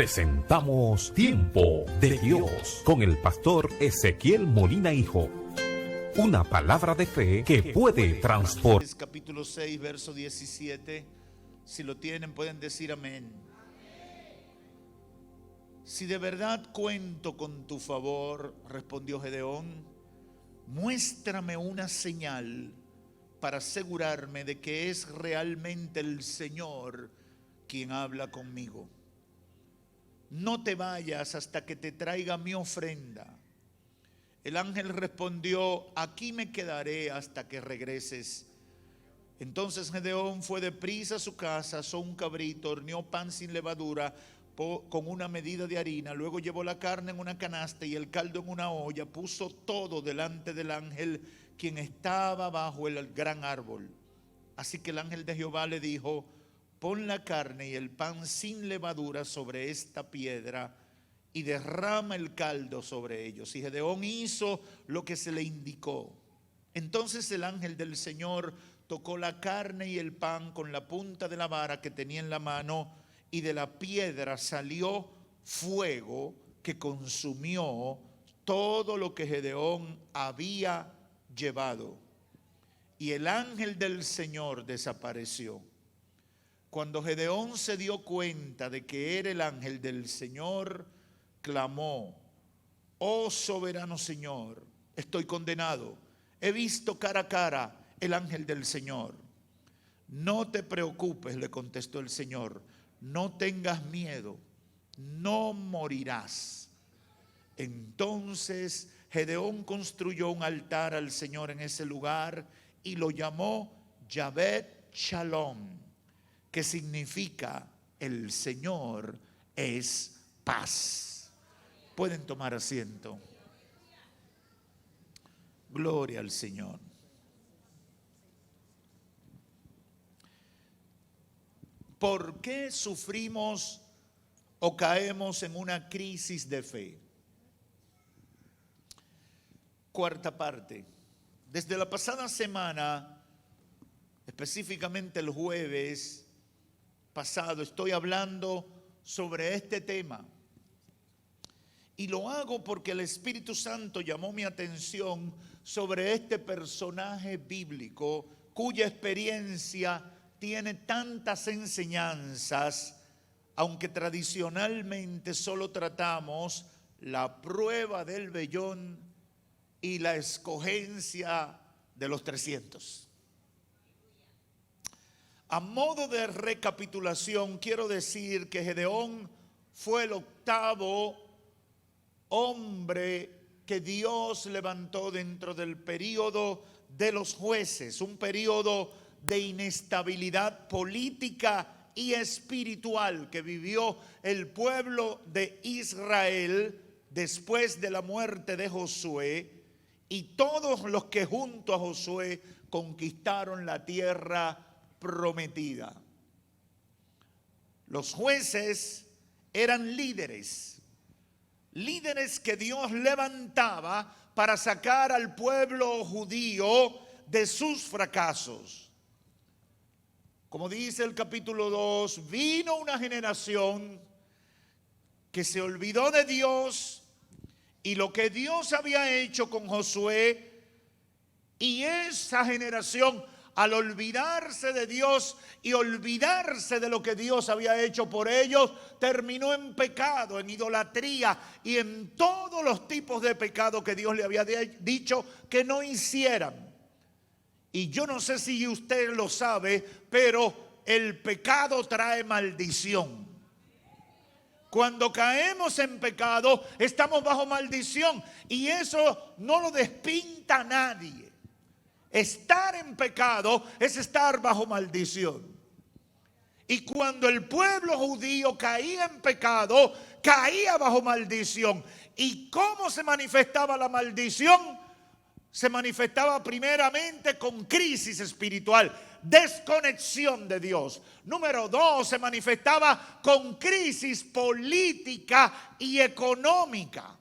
presentamos Tiempo de Dios con el pastor Ezequiel Molina Hijo. Una palabra de fe que puede transformar. Capítulo 6, verso 17. Si lo tienen, pueden decir amén. Si de verdad cuento con tu favor, respondió Gedeón, muéstrame una señal para asegurarme de que es realmente el Señor quien habla conmigo. No te vayas hasta que te traiga mi ofrenda. El ángel respondió, aquí me quedaré hasta que regreses. Entonces Gedeón fue deprisa a su casa, asó un cabrito, horneó pan sin levadura con una medida de harina, luego llevó la carne en una canasta y el caldo en una olla, puso todo delante del ángel, quien estaba bajo el gran árbol. Así que el ángel de Jehová le dijo, pon la carne y el pan sin levadura sobre esta piedra y derrama el caldo sobre ellos. Y Gedeón hizo lo que se le indicó. Entonces el ángel del Señor tocó la carne y el pan con la punta de la vara que tenía en la mano, y de la piedra salió fuego que consumió todo lo que Gedeón había llevado. Y el ángel del Señor desapareció. Cuando Gedeón se dio cuenta de que era el ángel del Señor, clamó, oh soberano Señor, estoy condenado. He visto cara a cara el ángel del Señor. No te preocupes, le contestó el Señor, no tengas miedo, no morirás. Entonces Gedeón construyó un altar al Señor en ese lugar y lo llamó Yahvé Shalom, que significa el Señor es paz. Pueden tomar asiento. Gloria al Señor. ¿Por qué sufrimos o caemos en una crisis de fe? Cuarta parte. Desde la pasada semana, específicamente el jueves pasado, estoy hablando sobre este tema. Y lo hago porque el Espíritu Santo llamó mi atención sobre este personaje bíblico cuya experiencia tiene tantas enseñanzas, aunque tradicionalmente solo tratamos la prueba del vellón y la escogencia de los 300. A modo de recapitulación, quiero decir que Gedeón fue el octavo hombre que Dios levantó dentro del período de los jueces, un período de inestabilidad política y espiritual que vivió el pueblo de Israel después de la muerte de Josué y todos los que junto a Josué conquistaron la tierra prometida. Los jueces eran líderes que Dios levantaba para sacar al pueblo judío de sus fracasos. Como dice el capítulo 2, vino una generación que se olvidó de Dios y lo que Dios había hecho con Josué, y esa generación, al olvidarse de Dios y olvidarse de lo que Dios había hecho por ellos, terminó en pecado, en idolatría y en todos los tipos de pecado que Dios le había dicho que no hicieran. Y yo no sé si usted lo sabe, pero el pecado trae maldición. Cuando caemos en pecado, estamos bajo maldición, y eso no lo despinta a nadie. Estar en pecado es estar bajo maldición. Y cuando el pueblo judío caía en pecado, caía bajo maldición. ¿Y cómo se manifestaba la maldición? Se manifestaba primeramente con crisis espiritual, desconexión de Dios. Número 2, se manifestaba con crisis política y económica.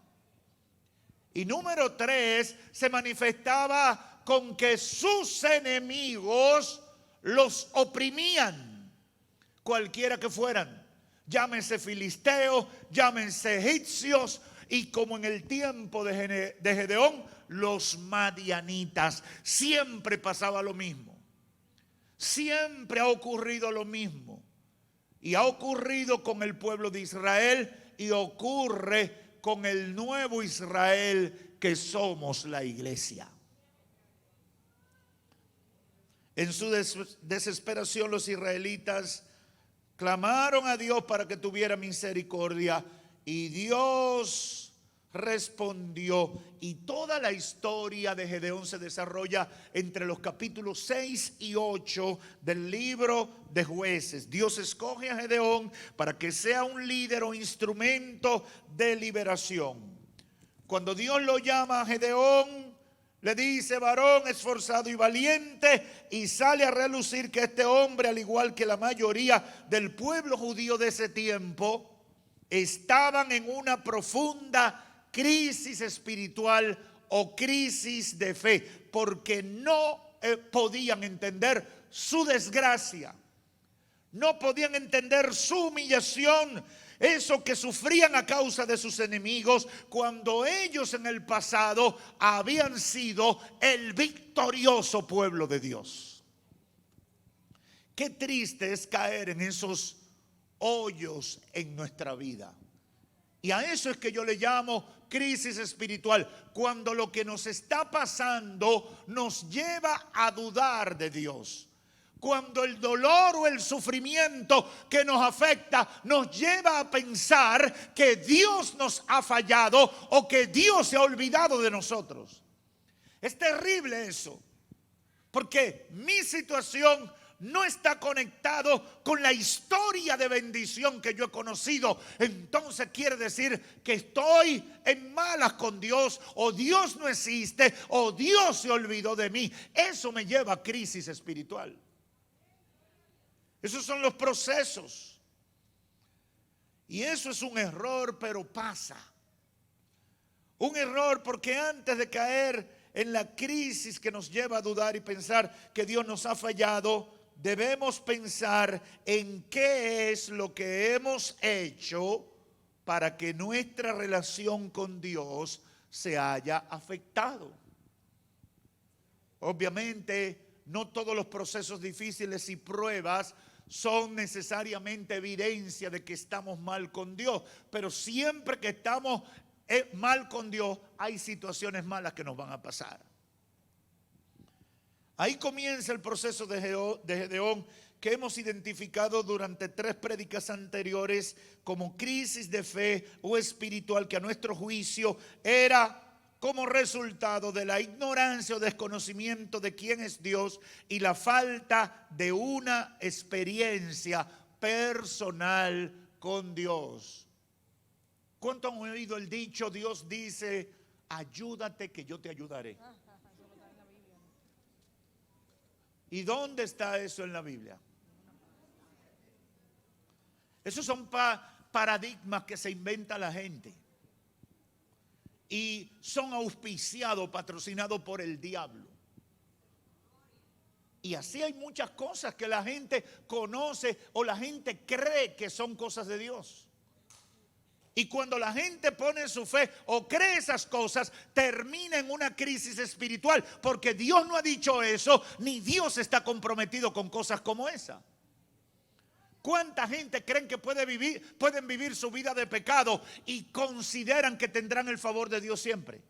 Y número 3, se manifestaba con que sus enemigos los oprimían, cualquiera que fueran, llámese filisteos, llámense egipcios, y como en el tiempo de Gedeón, los madianitas. Siempre pasaba lo mismo. Siempre ha ocurrido lo mismo. Y ha ocurrido con el pueblo de Israel y ocurre con el nuevo Israel que somos la iglesia. En su desesperación los israelitas clamaron a Dios para que tuviera misericordia y Dios respondió, y toda la historia de Gedeón se desarrolla entre los capítulos 6 y 8 del libro de Jueces. Dios escoge a Gedeón para que sea un líder o instrumento de liberación. Cuando Dios lo llama a Gedeón, le dice: varón esforzado y valiente, y sale a relucir que este hombre, al igual que la mayoría del pueblo judío de ese tiempo, estaban en una profunda crisis espiritual o crisis de fe, porque no podían entender su desgracia, no podían entender su humillación, eso que sufrían a causa de sus enemigos, cuando ellos en el pasado habían sido el victorioso pueblo de Dios. Qué triste es caer en esos hoyos en nuestra vida. Y a eso es que yo le llamo crisis espiritual, cuando lo que nos está pasando nos lleva a dudar de Dios. Cuando el dolor o el sufrimiento que nos afecta nos lleva a pensar que Dios nos ha fallado o que Dios se ha olvidado de nosotros. Es terrible eso, porque mi situación no está conectado con la historia de bendición que yo he conocido. Entonces quiere decir que estoy en malas con Dios, o Dios no existe, o Dios se olvidó de mí. Eso me lleva a crisis espiritual. Esos son los procesos. Y eso es un error, pero pasa. Un error porque antes de caer en la crisis que nos lleva a dudar y pensar que Dios nos ha fallado, debemos pensar en qué es lo que hemos hecho para que nuestra relación con Dios se haya afectado. Obviamente, no todos los procesos difíciles y pruebas son necesariamente evidencia de que estamos mal con Dios, pero siempre que estamos mal con Dios, hay situaciones malas que nos van a pasar. Ahí comienza el proceso de Gedeón, que hemos identificado durante 3 prédicas anteriores como crisis de fe o espiritual, que a nuestro juicio era como resultado de la ignorancia o desconocimiento de quién es Dios y la falta de una experiencia personal con Dios. ¿Cuánto han oído el dicho? Dios dice: ayúdate que yo te ayudaré. ¿Y dónde está eso en la Biblia? Esos son paradigmas que se inventa la gente y son auspiciados, patrocinados por el diablo. Y así hay muchas cosas que la gente conoce o la gente cree que son cosas de Dios. Y cuando la gente pone su fe o cree esas cosas, termina en una crisis espiritual, porque Dios no ha dicho eso, ni Dios está comprometido con cosas como esa. ¿Cuánta gente creen que pueden vivir su vida de pecado y consideran que tendrán el favor de Dios siempre?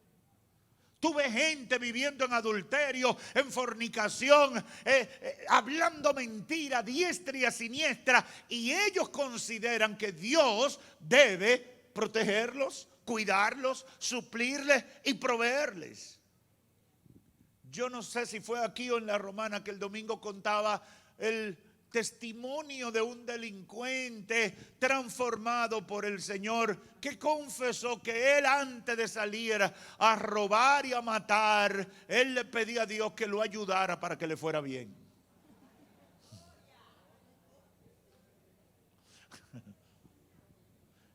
Tú ves gente viviendo en adulterio, en fornicación, hablando mentira, diestra y a siniestra, y ellos consideran que Dios debe protegerlos, cuidarlos, suplirles y proveerles. Yo no sé si fue aquí o en la Romana que el domingo contaba el testimonio de un delincuente transformado por el Señor, que confesó que él, antes de salir a robar y a matar, él le pedía a Dios que lo ayudara para que le fuera bien.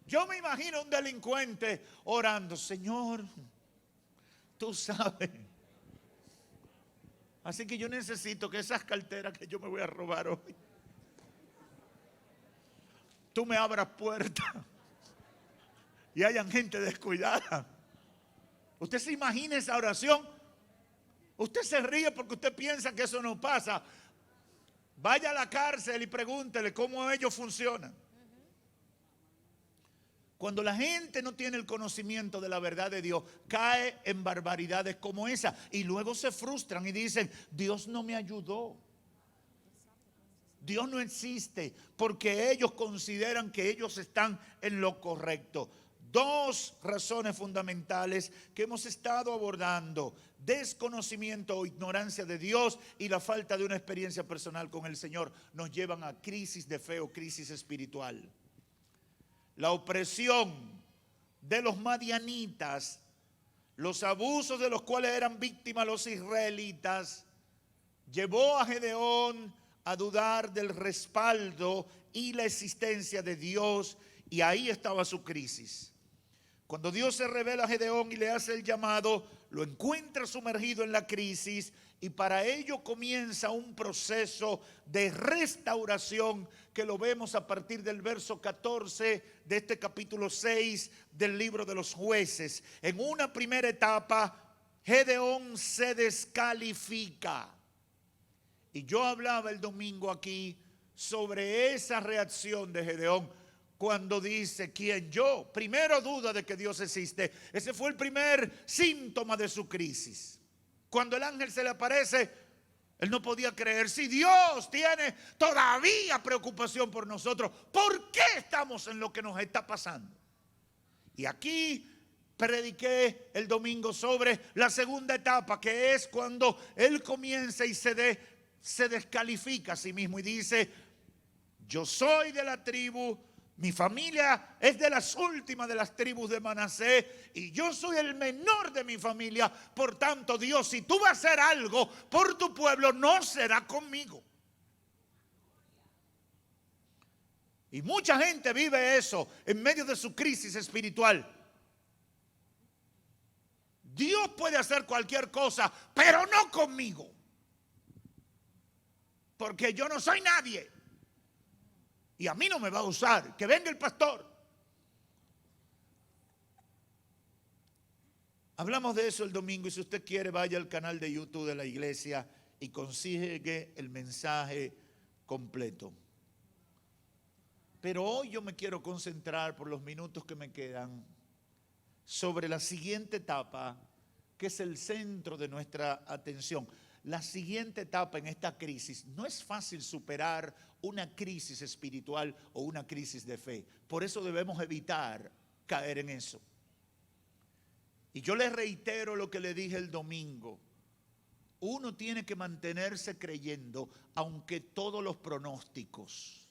Yo me imagino un delincuente orando: Señor, tú sabes. Así que yo necesito que esas carteras que yo me voy a robar hoy, tú me abras puertas y hayan gente descuidada. Usted se imagina esa oración. Usted se ríe porque usted piensa que eso no pasa. Vaya a la cárcel y pregúntele cómo ellos funcionan. Cuando la gente no tiene el conocimiento de la verdad de Dios, cae en barbaridades como esa y luego se frustran y dicen, Dios no me ayudó. Dios no existe, porque ellos consideran que ellos están en lo correcto. Dos razones fundamentales que hemos estado abordando: desconocimiento o ignorancia de Dios y la falta de una experiencia personal con el Señor nos llevan a crisis de fe o crisis espiritual. La opresión de los madianitas, los abusos de los cuales eran víctimas los israelitas, llevó a Gedeón a dudar del respaldo y la existencia de Dios, y ahí estaba su crisis. Cuando Dios se revela a Gedeón y le hace el llamado, lo encuentra sumergido en la crisis y para ello comienza un proceso de restauración que lo vemos a partir del verso 14 de este capítulo 6 del libro de los Jueces. En una primera etapa, Gedeón se descalifica. Y yo hablaba el domingo aquí sobre esa reacción de Gedeón cuando dice, ¿quién yo? Primero duda de que Dios existe. Ese fue el primer síntoma de su crisis. Cuando el ángel se le aparece, él no podía creer. Si Dios tiene todavía preocupación por nosotros, ¿por qué estamos en lo que nos está pasando? Y aquí prediqué el domingo sobre la segunda etapa, que es cuando él comienza y se descalifica a sí mismo y dice, yo soy de la tribu, mi familia es de las últimas de las tribus de Manasés y yo soy el menor de mi familia. Por tanto, Dios, si tú vas a hacer algo por tu pueblo, no será conmigo. Y mucha gente vive eso en medio de su crisis espiritual. Dios puede hacer cualquier cosa, pero no conmigo, porque yo no soy nadie. Y a mí no me va a usar, que venga el pastor. Hablamos de eso el domingo y si usted quiere vaya al canal de YouTube de la iglesia y consigue el mensaje completo. Pero hoy yo me quiero concentrar por los minutos que me quedan sobre la siguiente etapa, que es el centro de nuestra atención. La siguiente etapa en esta crisis. No es fácil superar una crisis espiritual o una crisis de fe. Por eso debemos evitar caer en eso. Y yo les reitero lo que le dije el domingo. Uno tiene que mantenerse creyendo aunque todos los pronósticos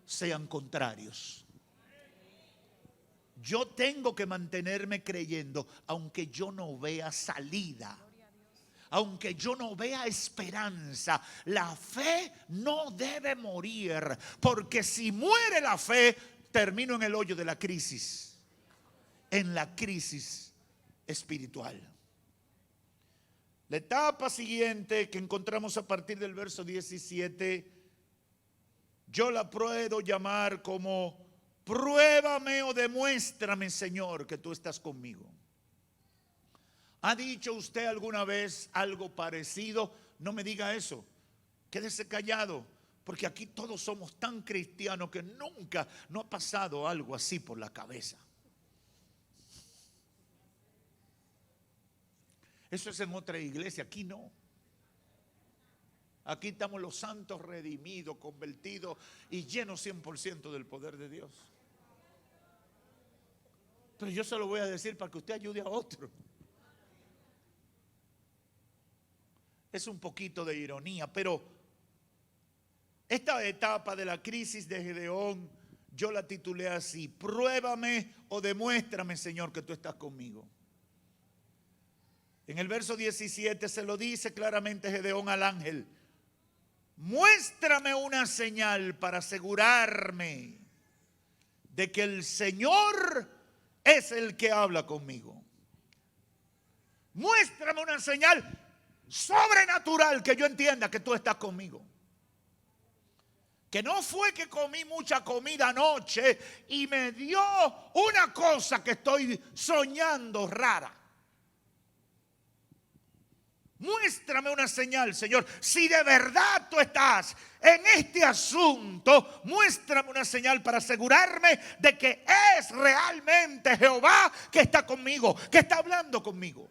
sean contrarios. Yo tengo que mantenerme creyendo aunque yo no vea salida. Aunque yo no vea esperanza, la fe no debe morir, porque si muere la fe, termino en el hoyo de la crisis, en la crisis espiritual. La etapa siguiente que encontramos a partir del verso 17, yo la puedo llamar como, pruébame o demuéstrame, Señor, que tú estás conmigo. ¿Ha dicho usted alguna vez algo parecido? No me diga eso. Quédese callado, porque aquí todos somos tan cristianos que nunca nos ha pasado algo así por la cabeza. Eso es en otra iglesia, aquí no. Aquí estamos los santos redimidos, convertidos y llenos 100% del poder de Dios. Pero yo se lo voy a decir para que usted ayude a otro. Es un poquito de ironía, pero esta etapa de la crisis de Gedeón, yo la titulé así: pruébame o demuéstrame, Señor, que tú estás conmigo. En el verso 17 se lo dice claramente Gedeón al ángel: muéstrame una señal para asegurarme de que el Señor es el que habla conmigo. Muéstrame una señal sobrenatural que yo entienda que tú estás conmigo. Que no fue que comí mucha comida anoche y me dio una cosa que estoy soñando rara. Muéstrame una señal, Señor. Si de verdad tú estás en este asunto, muéstrame una señal para asegurarme de que es realmente Jehová que está conmigo, que está hablando conmigo.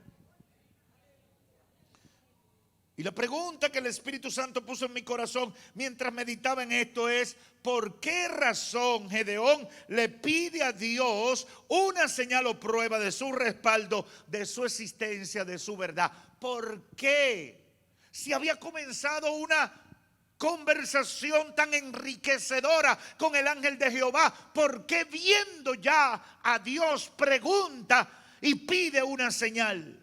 Y la pregunta que el Espíritu Santo puso en mi corazón mientras meditaba en esto es: ¿por qué razón Gedeón le pide a Dios una señal o prueba de su respaldo, de su existencia, de su verdad? ¿Por qué? Si había comenzado una conversación tan enriquecedora con el ángel de Jehová, ¿por qué viendo ya a Dios pregunta y pide una señal?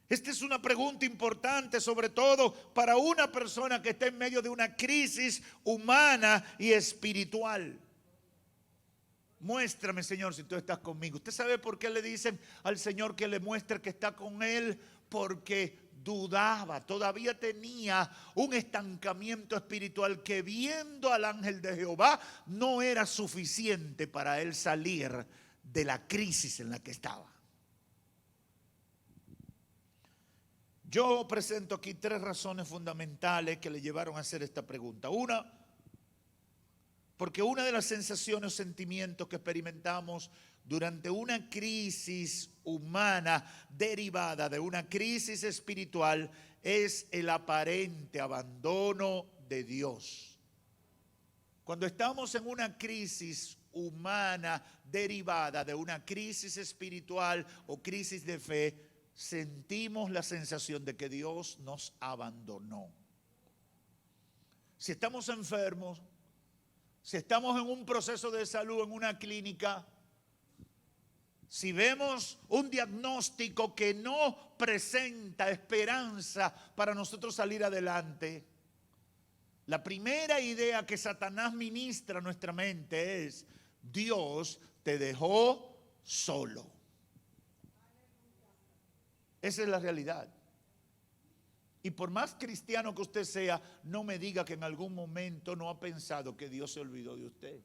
Esta es una pregunta importante, sobre todo para una persona que está en medio de una crisis humana y espiritual. Muéstrame, Señor, si tú estás conmigo. ¿Usted sabe por qué le dicen al Señor que le muestre que está con él? Porque dudaba, todavía tenía un estancamiento espiritual que, viendo al ángel de Jehová, no era suficiente para él salir de la crisis en la que estaba. Yo presento aquí 3 razones fundamentales que le llevaron a hacer esta pregunta. Una, porque una de las sensaciones o sentimientos que experimentamos durante una crisis humana derivada de una crisis espiritual es el aparente abandono de Dios. Cuando estamos en una crisis humana derivada de una crisis espiritual o crisis de fe, sentimos la sensación de que Dios nos abandonó. Si estamos enfermos, si estamos en un proceso de salud en una clínica, si vemos un diagnóstico que no presenta esperanza para nosotros salir adelante, la primera idea que Satanás ministra a nuestra mente es: Dios te dejó solo. Esa es la realidad. Y por más cristiano que usted sea, no me diga que en algún momento no ha pensado que Dios se olvidó de usted.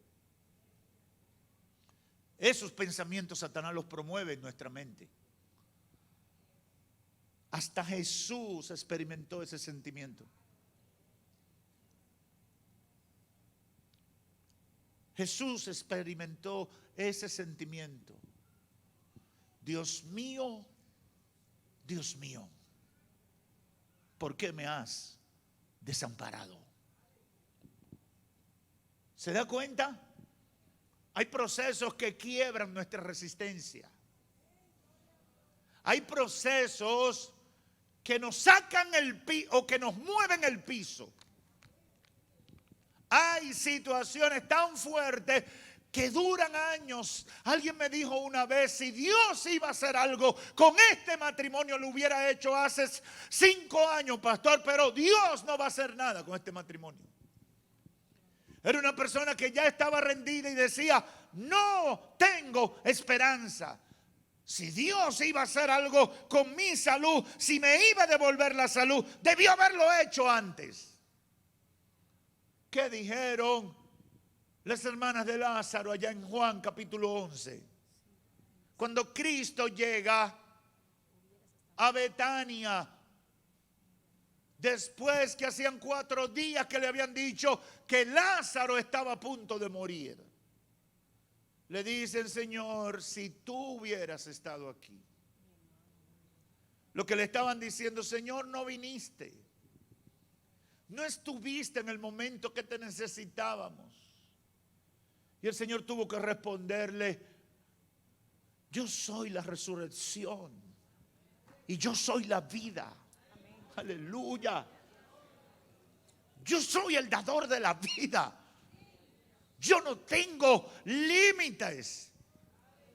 Esos pensamientos Satanás los promueve en nuestra mente. Hasta Jesús experimentó ese sentimiento. Jesús experimentó ese sentimiento. Dios mío, Dios mío, ¿por qué me has desamparado? ¿Se da cuenta? Hay procesos que quiebran nuestra resistencia. Hay procesos que nos sacan el piso o que nos mueven el piso. Hay situaciones tan fuertes que duran años. Alguien me dijo una vez: si Dios iba a hacer algo con este matrimonio, lo hubiera hecho hace 5 años, pastor, pero Dios no va a hacer nada con este matrimonio. Era una persona que ya estaba rendida y decía: no tengo esperanza. Si Dios iba a hacer algo con mi salud, si me iba a devolver la salud, debió haberlo hecho antes. ¿Qué dijeron las hermanas de Lázaro allá en Juan capítulo 11? Cuando Cristo llega a Betania, después que hacían 4 días que le habían dicho que Lázaro estaba a punto de morir, le dicen: Señor, si tú hubieras estado aquí. Lo que le estaban diciendo: Señor, no viniste, no estuviste en el momento que te necesitábamos. Y el Señor tuvo que responderle: yo soy la resurrección y yo soy la vida. Amén. Aleluya. Yo soy el dador de la vida. Yo no tengo límites.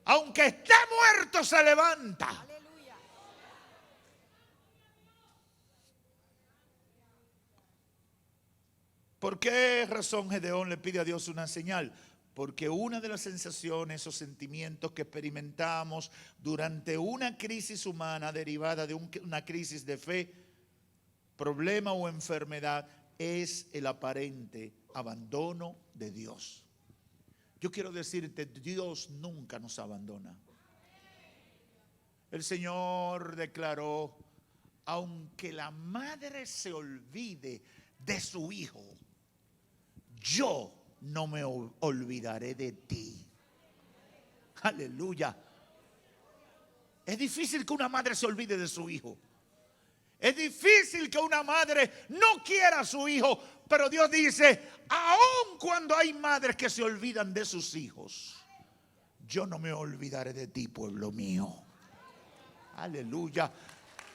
Aunque esté muerto, se levanta. Aleluya. ¿Por qué razón Gedeón le pide a Dios una señal? Porque una de las sensaciones o sentimientos que experimentamos durante una crisis humana derivada de una crisis de fe, problema o enfermedad, es el aparente abandono de Dios. Yo quiero decirte, Dios nunca nos abandona. El Señor declaró: aunque la madre se olvide de su hijo, yo no me olvidaré de ti. Aleluya. Es difícil que una madre se olvide de su hijo. Es difícil que una madre no quiera a su hijo, pero Dios dice: aun cuando hay madres que se olvidan de sus hijos, yo no me olvidaré de ti, pueblo mío. Aleluya.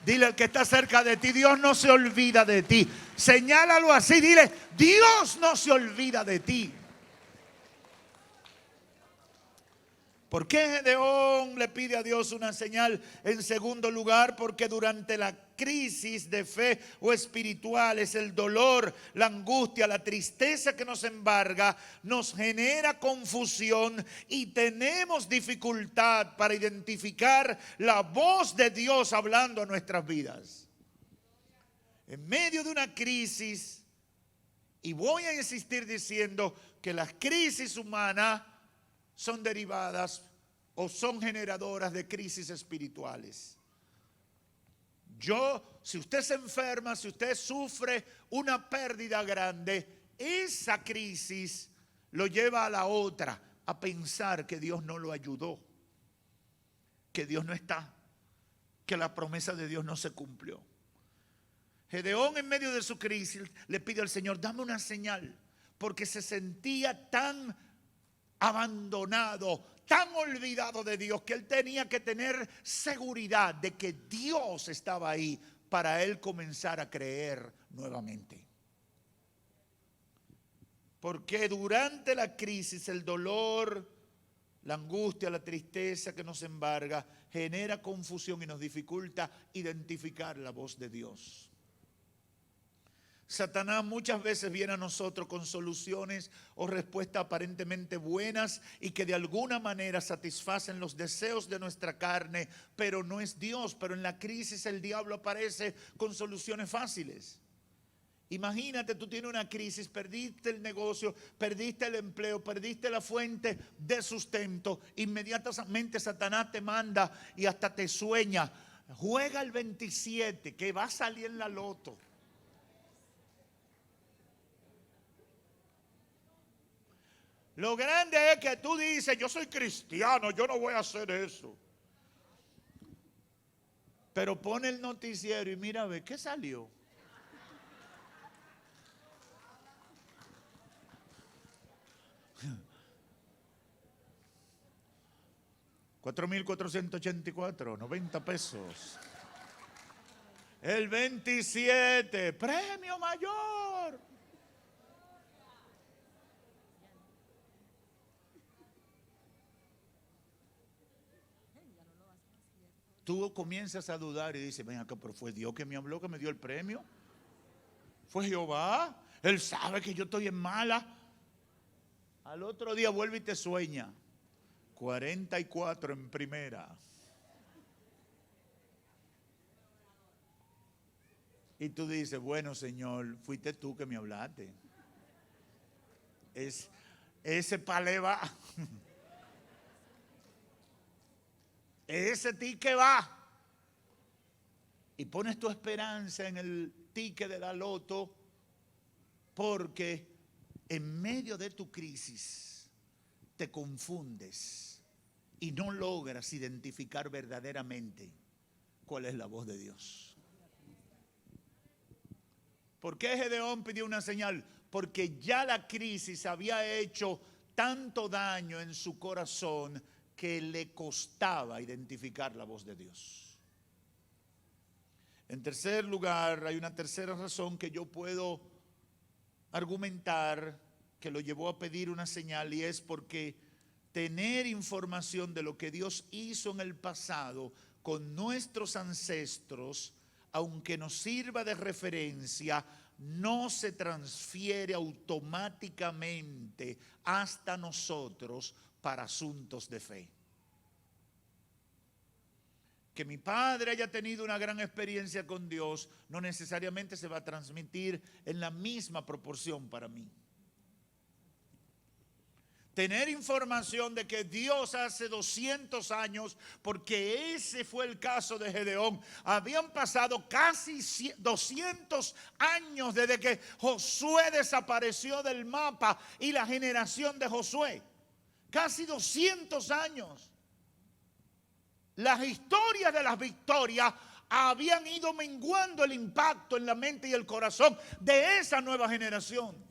Dile al que está cerca de ti: Dios no se olvida de ti. Señálalo así, dile: Dios no se olvida de ti. ¿Por qué Gedeón le pide a Dios una señal? En segundo lugar, porque durante la crisis de fe o espirituales, el dolor, la angustia, la tristeza que nos embarga, nos genera confusión y tenemos dificultad para identificar la voz de Dios hablando a nuestras vidas. En medio de una crisis, y voy a insistir diciendo que las crisis humanas son derivadas o son generadoras de crisis espirituales. Si usted se enferma, si usted sufre una pérdida grande, esa crisis lo lleva a la otra, a pensar que Dios no lo ayudó, que Dios no está, que la promesa de Dios no se cumplió. Gedeón, en medio de su crisis, le pide al Señor: dame una señal, porque se sentía tan abandonado, tan olvidado de Dios, que él tenía que tener seguridad de que Dios estaba ahí para él comenzar a creer nuevamente. Porque durante la crisis, el dolor, la angustia, la tristeza que nos embarga, genera confusión y nos dificulta identificar la voz de Dios. Satanás muchas veces viene a nosotros con soluciones o respuestas aparentemente buenas y que de alguna manera satisfacen los deseos de nuestra carne, pero no es Dios. Pero en la crisis el diablo aparece con soluciones fáciles. Imagínate, tú tienes una crisis, perdiste el negocio, perdiste el empleo, perdiste la fuente de sustento. Inmediatamente Satanás te manda y hasta te sueña: juega el 27 que va a salir en la loto. Lo grande es que tú dices: yo soy cristiano, yo no voy a hacer eso. Pero pone el noticiero y mira a ver qué salió. $4,484, 90 pesos. El 27, premio mayor. Tú comienzas a dudar y dices: ven acá, pero fue Dios que me habló, que me dio el premio. Fue Jehová. Él sabe que yo estoy en mala. Al otro día vuelve y te sueña: 44 en primera. Y tú dices: bueno, Señor, fuiste tú que me hablaste. Ese palé va. Ese ticket va. Y pones tu esperanza en el ticket de la loto, porque en medio de tu crisis te confundes y no logras identificar verdaderamente cuál es la voz de Dios. ¿Por qué Gedeón pidió una señal? Porque ya la crisis había hecho tanto daño en su corazón que le costaba identificar la voz de Dios. En tercer lugar, hay una tercera razón que yo puedo argumentar que lo llevó a pedir una señal, y es porque tener información de lo que Dios hizo en el pasado con nuestros ancestros, aunque nos sirva de referencia, no se transfiere automáticamente hasta nosotros para asuntos de fe. que mi padre haya tenido una gran experiencia con Dios no necesariamente se va a transmitir en la misma proporción para mí. Tener información de que Dios hace 200 años, porque ese fue el caso de Gedeón, habían pasado casi 200 años desde que Josué desapareció del mapa y la generación de Josué. Casi 200 años. Las historias de las victorias habían ido menguando el impacto en la mente y el corazón de esa nueva generación.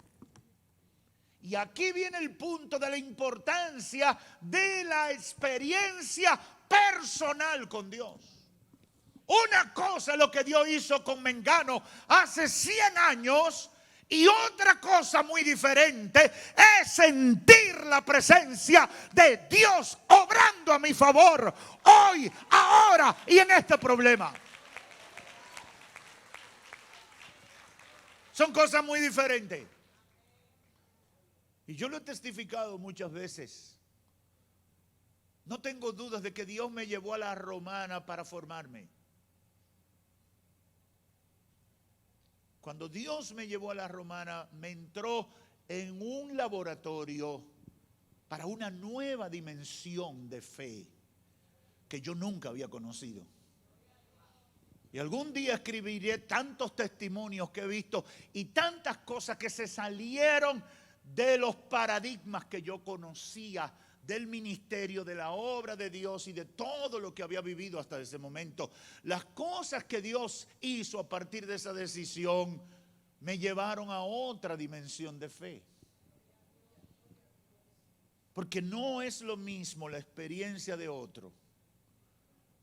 Y aquí viene el punto de la importancia de la experiencia personal con Dios. Una cosa es lo que Dios hizo con Mengano hace 100 años y otra cosa muy diferente es sentir la presencia de Dios obrando a mi favor hoy, ahora y en este problema. Son cosas muy diferentes. Y yo lo he testificado muchas veces. No tengo dudas de que Dios me llevó a la Romana para formarme. Cuando Dios me llevó a la Romana, me entró en un laboratorio para una nueva dimensión de fe que yo nunca había conocido. Y algún día escribiré tantos testimonios que he visto y tantas cosas que se salieron de los paradigmas que yo conocía del ministerio, de la obra de Dios y de todo lo que había vivido hasta ese momento. Las cosas que Dios hizo a partir de esa decisión me llevaron a otra dimensión de fe. Porque no es lo mismo la experiencia de otro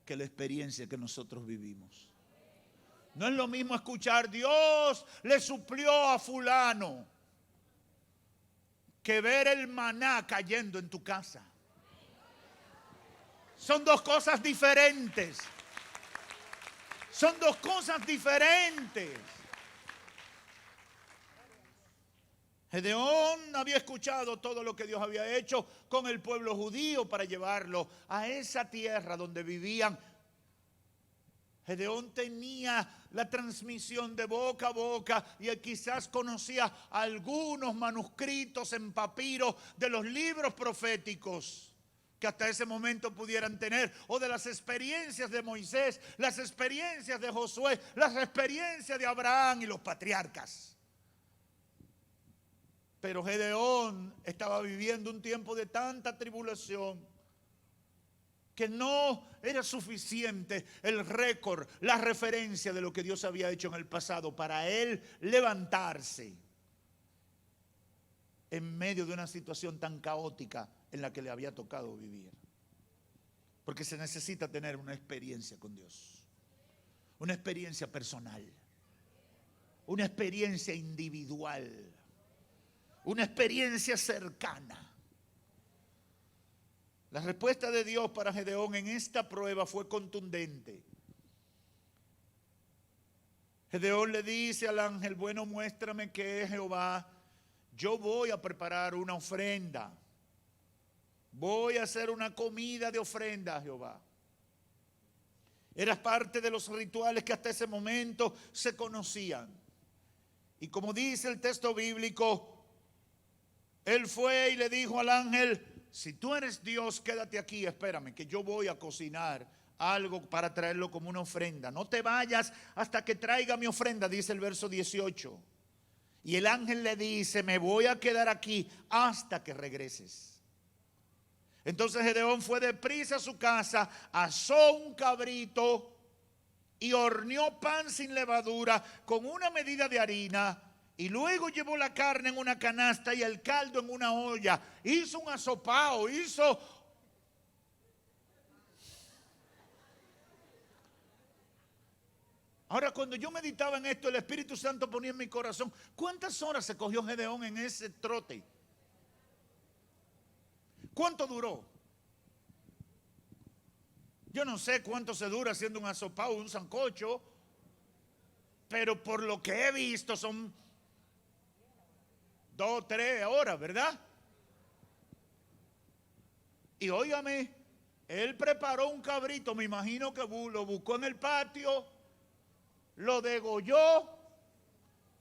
que la experiencia que nosotros vivimos. No es lo mismo escuchar Dios le suplió a fulano que ver el maná cayendo en tu casa. Son dos cosas diferentes. Son dos cosas diferentes. Gedeón había escuchado todo lo que Dios había hecho con el pueblo judío para llevarlo a esa tierra donde vivían. Gedeón tenía la transmisión de boca a boca y quizás conocía algunos manuscritos en papiro de los libros proféticos que hasta ese momento pudieran tener, o de las experiencias de Moisés, las experiencias de Josué, las experiencias de Abraham y los patriarcas. Pero Gedeón estaba viviendo un tiempo de tanta tribulación que no era suficiente el récord, la referencia de lo que Dios había hecho en el pasado para él levantarse en medio de una situación tan caótica en la que le había tocado vivir. Porque se necesita tener una experiencia con Dios, una experiencia personal, una experiencia individual, una experiencia cercana. La respuesta de Dios para Gedeón en esta prueba fue contundente. Gedeón le dice al ángel: bueno, muéstrame que es Jehová. Yo voy a preparar una ofrenda. Voy a hacer una comida de ofrenda a Jehová. Era parte de los rituales que hasta ese momento se conocían. Y como dice el texto bíblico, él fue y le dijo al ángel: si tú eres Dios, quédate aquí, espérame, que yo voy a cocinar algo para traerlo como una ofrenda. No te vayas hasta que traiga mi ofrenda, dice el verso 18. Y el ángel le dice: me voy a quedar aquí hasta que regreses. Entonces Gedeón fue deprisa a su casa, asó un cabrito y horneó pan sin levadura con una medida de harina. Y luego llevó la carne en una canasta y el caldo en una olla. Hizo un asopao, Ahora, cuando yo meditaba en esto, el Espíritu Santo ponía en mi corazón: ¿cuántas horas se cogió Gedeón en ese trote? ¿Cuánto duró? Yo no sé cuánto se dura haciendo un asopao, un sancocho, pero por lo que he visto son 2 o 3 horas, ¿verdad? Y óigame, Él preparó un cabrito, me imagino que lo buscó en el patio, lo degolló,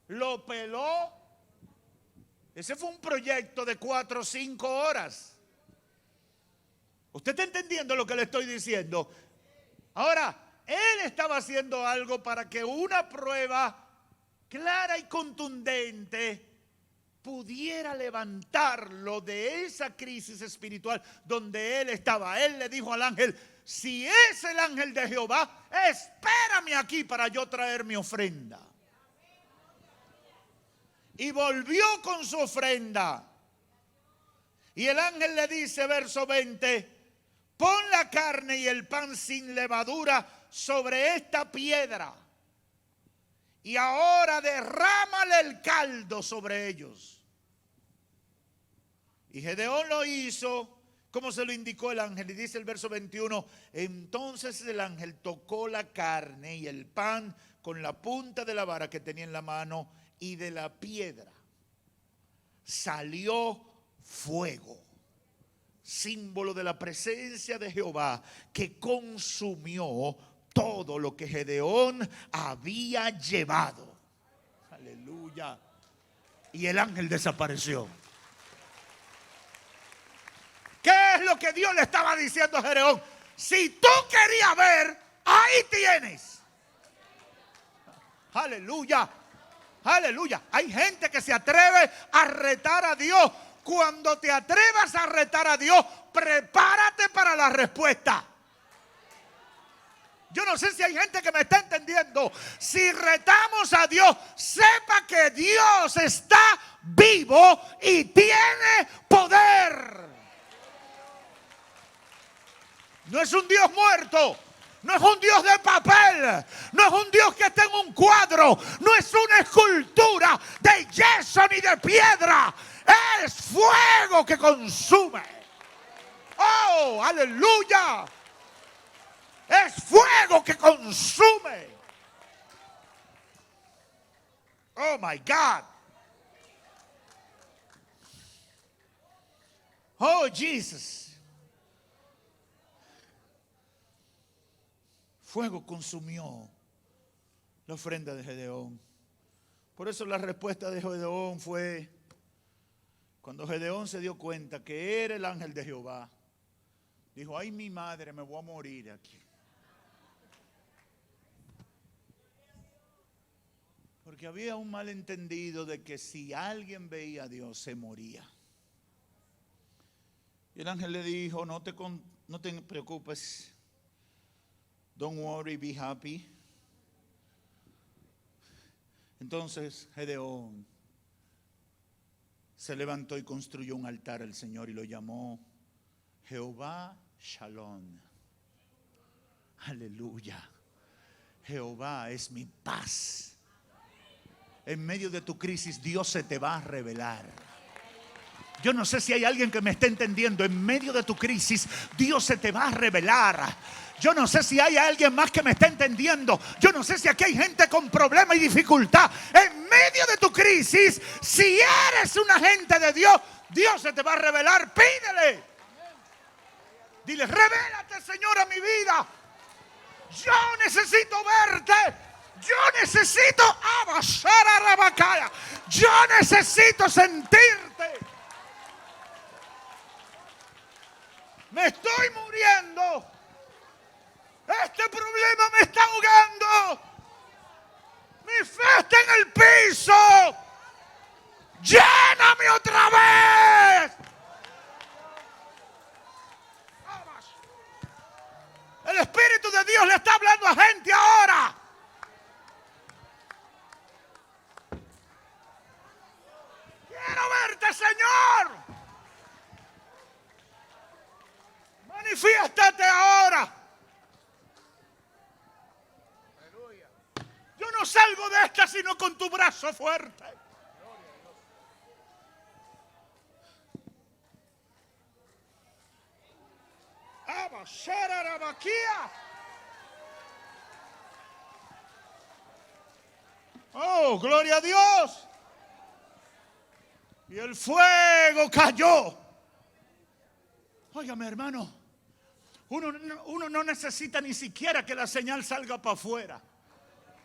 lo peló. Ese fue un proyecto de 4 o 5 horas. ¿Usted está entendiendo lo que le estoy diciendo? Ahora, él estaba haciendo algo para que una prueba clara y contundente pudiera levantarlo de esa crisis espiritual donde él estaba. Él le dijo al ángel: si es el ángel de Jehová, espérame aquí para yo traer mi ofrenda. Y volvió con su ofrenda. Y el ángel le dice, verso 20: pon la carne y el pan sin levadura sobre esta piedra, y ahora derrámale el caldo sobre ellos. Y Gedeón lo hizo como se lo indicó el ángel. Y dice el verso 21: entonces el ángel tocó la carne y el pan con la punta de la vara que tenía en la mano, y de la piedra salió fuego, símbolo de la presencia de Jehová, que consumió todo lo que Gedeón había llevado. Aleluya. Y el ángel desapareció. ¿Qué es lo que Dios le estaba diciendo a Gedeón? Si tú querías ver, ahí tienes. Aleluya. Aleluya. Hay gente que se atreve a retar a Dios. Cuando te atrevas a retar a Dios, prepárate para la respuesta. Yo no sé si hay gente que me está entendiendo. Si retamos a Dios, sepa que Dios está vivo y tiene poder. No es un Dios muerto. No es un Dios de papel, no es un Dios que está en un cuadro, no es una escultura de yeso ni de piedra. Es fuego que consume. ¡Oh, aleluya! Es fuego que consume. Oh, my God. Oh, Jesus. Fuego consumió la ofrenda de Gedeón. Por eso la respuesta de Gedeón fue, cuando Gedeón se dio cuenta que era el ángel de Jehová, dijo: ay, mi madre, me voy a morir aquí. Porque había un malentendido de que si alguien veía a Dios, se moría. Y el ángel le dijo: no te preocupes. Don't worry, be happy. Entonces Gedeón se levantó y construyó un altar al Señor y lo llamó Jehová Shalom. Aleluya. Jehová es mi paz. En medio de tu crisis, Dios se te va a revelar. Yo no sé si hay alguien que me esté entendiendo. En medio de tu crisis, Dios se te va a revelar. Yo no sé si hay alguien más que me esté entendiendo. Yo no sé si aquí hay gente con problema y dificultad. En medio de tu crisis, si eres un agente de Dios, Dios se te va a revelar. Pídele. Dile: revélate, Señor, a mi vida. Yo necesito verte. Yo necesito abashar a Rabacaya. Yo necesito sentirte. Me estoy muriendo. Este problema me está ahogando. Mi fe está en el piso. Lléname otra vez. El Espíritu de Dios le está hablando a gente ahora. Quiero verte, Señor. Manifiéstate ahora. Yo no salgo de esta sino con tu brazo fuerte. Oh, gloria a Dios. Y el fuego cayó. Óigame, hermano, Uno no necesita ni siquiera que la señal salga para afuera.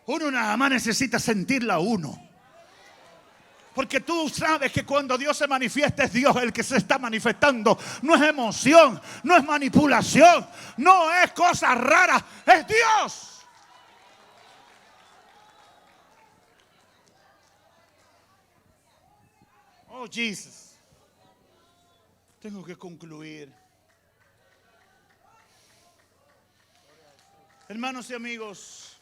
Uno nada más necesita sentirla uno. Porque tú sabes que cuando Dios se manifiesta es Dios el que se está manifestando. No es emoción, no es manipulación, no es cosa rara, es Dios. Oh, Jesús. Tengo que concluir. Hermanos y amigos,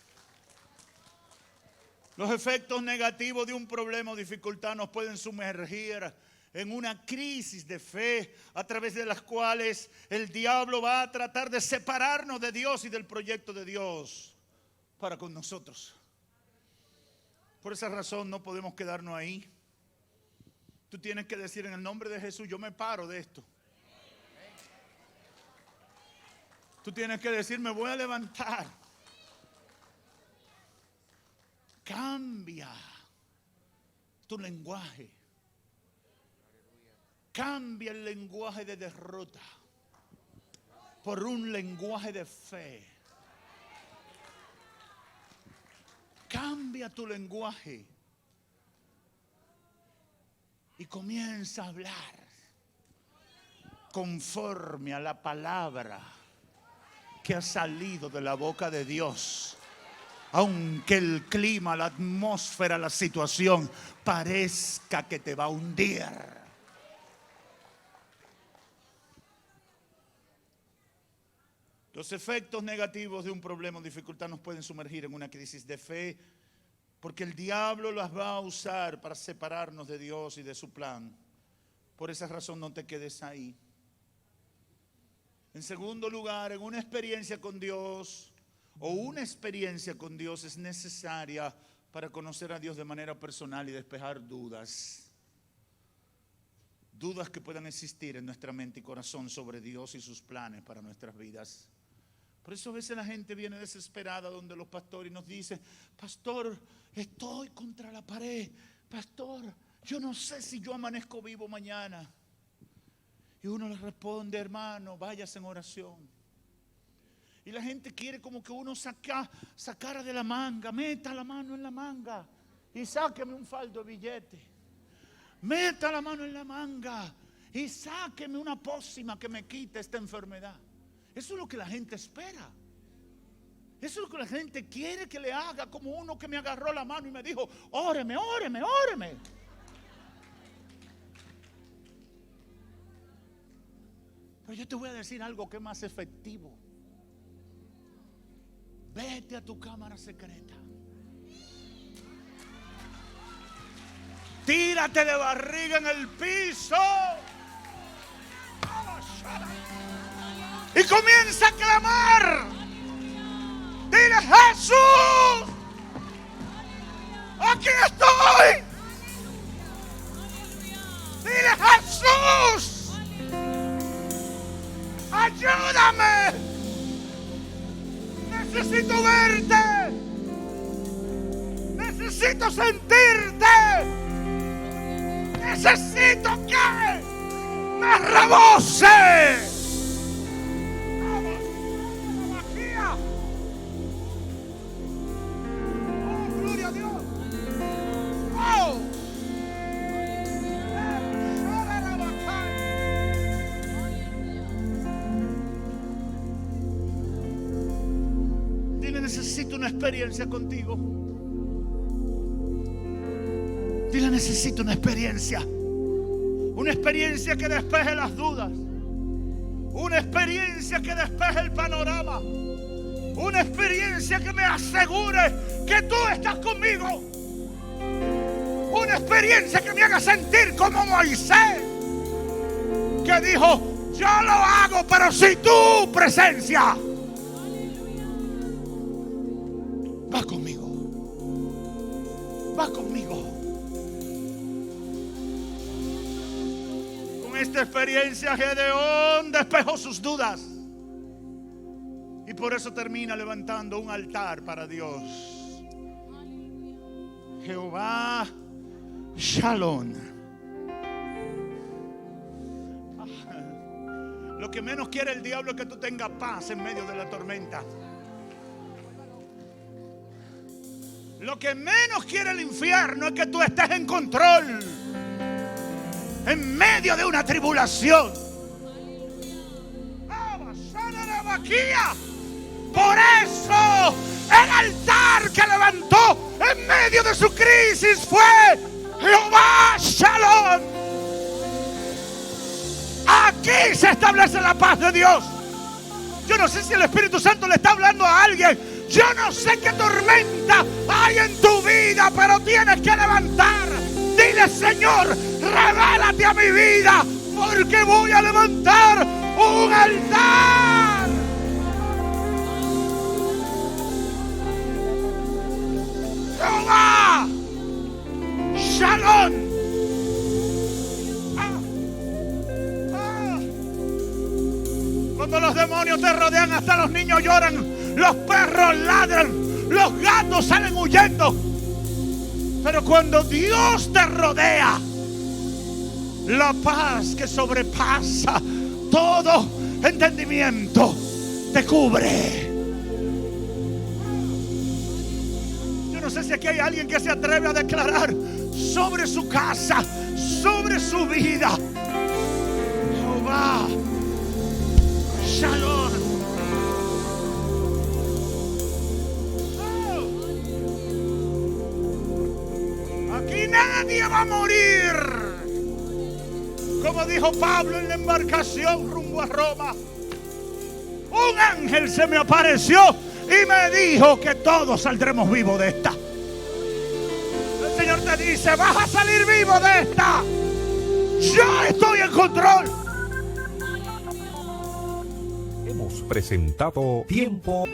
los efectos negativos de un problema o dificultad nos pueden sumergir en una crisis de fe a través de las cuales el diablo va a tratar de separarnos de Dios y del proyecto de Dios para con nosotros. Por esa razón no podemos quedarnos ahí. Tú tienes que decir: en el nombre de Jesús, yo me paro de esto. Tú tienes que decir: me voy a levantar. Cambia tu lenguaje. Cambia el lenguaje de derrota por un lenguaje de fe. Cambia tu lenguaje y comienza a hablar conforme a la palabra que ha salido de la boca de Dios. Aunque el clima, la atmósfera, la situación parezca que te va a hundir. Los efectos negativos de un problema o dificultad nos pueden sumergir en una crisis de fe, porque el diablo las va a usar para separarnos de Dios y de su plan. Por esa razón no te quedes ahí. En segundo lugar, en una experiencia con Dios, o una experiencia con Dios es necesaria para conocer a Dios de manera personal y despejar dudas. Dudas que puedan existir en nuestra mente y corazón sobre Dios y sus planes para nuestras vidas. Por eso a veces la gente viene desesperada donde los pastores y nos dice: pastor, estoy contra la pared. Pastor, yo no sé si yo amanezco vivo mañana. Y uno le responde: hermano, váyase en oración. Y la gente quiere como que uno sacara de la manga, meta la mano en la manga y sáqueme un faldo de billete. Meta la mano en la manga y sáqueme una pócima que me quite esta enfermedad. Eso es lo que la gente espera. Eso es lo que la gente quiere que le haga, como uno que me agarró la mano y me dijo: óreme, óreme, óreme. Pero yo te voy a decir algo que es más efectivo. Vete a tu cámara secreta. Tírate de barriga en el piso. Y comienza a clamar. Dile: Jesús, aquí estoy. Dile: Jesús, ayúdame. Necesito verte. Necesito sentirte. Necesito que me rebose. Oh, gloria a Dios. Oh. Dile: necesito una experiencia contigo. Dile: necesito una experiencia. Una experiencia que despeje las dudas. Una experiencia que despeje el panorama. Una experiencia que me asegure que tú estás conmigo. Una experiencia que me haga sentir como Moisés, que dijo: yo lo hago, pero sin tu presencia. Va conmigo. Va conmigo. Con esta experiencia Gedeón despejó sus dudas. Y por eso termina levantando un altar para Dios. Jehová Shalom. Lo que menos quiere el diablo es que tú tengas paz en medio de la tormenta. Lo que menos quiere el infierno es que tú estés en control en medio de una tribulación. Por eso el altar que levantó en medio de su crisis fue Jehová Shalom. Aquí se establece la paz de Dios. Yo no sé si el Espíritu Santo le está hablando a alguien. Yo no sé qué tormenta hay en tu vida, pero tienes que levantar. Dile: Señor, revélate a mi vida, porque voy a levantar un altar. Jehová Shalom. Cuando los demonios te rodean, hasta los niños lloran, los perros ladran, los gatos salen huyendo. Pero cuando Dios te rodea, la paz que sobrepasa todo entendimiento te cubre. Yo no sé si aquí hay alguien que se atreve a declarar sobre su casa, sobre su vida: Jehová Shalom. Aquí nadie va a morir. Como dijo Pablo en la embarcación rumbo a Roma, un ángel se me apareció y me dijo que todos saldremos vivos de esta. El Señor te dice: vas a salir vivo de esta. Yo estoy en control. Hemos presentado Tiempo